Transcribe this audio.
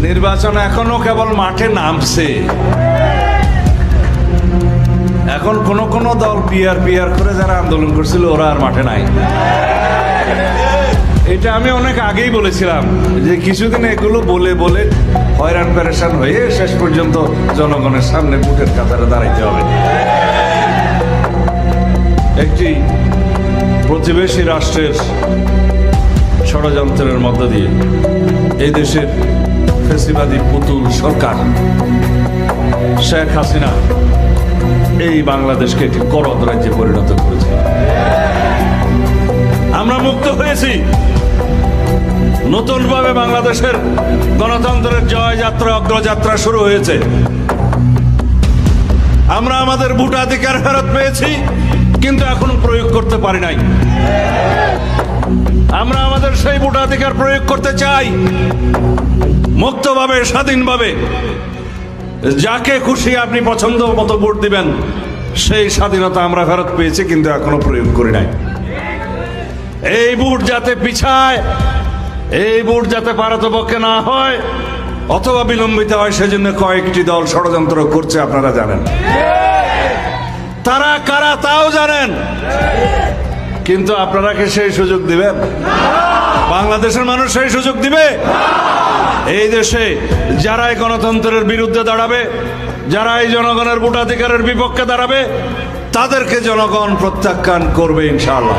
নির্বাচন এখনো কেবল মাঠে নামছে। এখন কোন কোন দল পিয়ার পিয়ার করে যারা আন্দোলন করছিল ওরা আর মাঠে নাই। এটা আমি অনেক আগেই বলেছিলাম যে কিছুদিন এগুলো বলে বলে হয়রান পেরেশান হয়ে শেষ পর্যন্ত জনগণের সামনে বুকের কাতারে দাঁড়াইতে হবে। একটি প্রতিবেশী রাষ্ট্রের ষড়যন্ত্রের মধ্য দিয়ে এই দেশের ফ্যাসিবাদী পুতুল সরকার শেখ হাসিনা এই বাংলাদেশকে একটি করদ রাজ্যে পরিণত করেছে। আমরা মুক্ত হয়েছি। নতুনভাবে বাংলাদেশের গণতন্ত্রের জয়যাত্রা অগ্রযাত্রা শুরু হয়েছে। আমরা আমাদের ভোটাধিকার ফেরত পেয়েছি, কিন্তু এখনো প্রয়োগ করতে পারি নাই। আমরা আমাদের সেই ভোটাধিকার প্রয়োগ করতে চাই মুক্তভাবে, স্বাধীনভাবে। যাকে খুশি আপনি পছন্দ মতো ভোট দিবেন, সেই স্বাধীনতা আমরা ফেরত পেয়েছি, কিন্তু এখনো প্রয়োগ করি নাই। এই ভোট যাতে পিছায়, এই ভোট যাতে পারতপক্ষে না হয় অথবা বিলম্বিত হয়, সেজন্য কয়েকটি দল ষড়যন্ত্র করছে, আপনারা জানেন। তারা কারা তাও জানেন, কিন্তু আপনারা কি সেই সুযোগ দিবেন? বাংলাদেশের মানুষ সেই সুযোগ দিবে? এই দেশে যারা এই গণতন্ত্রের বিরুদ্ধে দাঁড়াবে, যারা এই জনগণের ভোটাধিকারের বিপক্ষে দাঁড়াবে, তাদেরকে জনগণ প্রত্যাখ্যান করবে ইনশাআল্লাহ।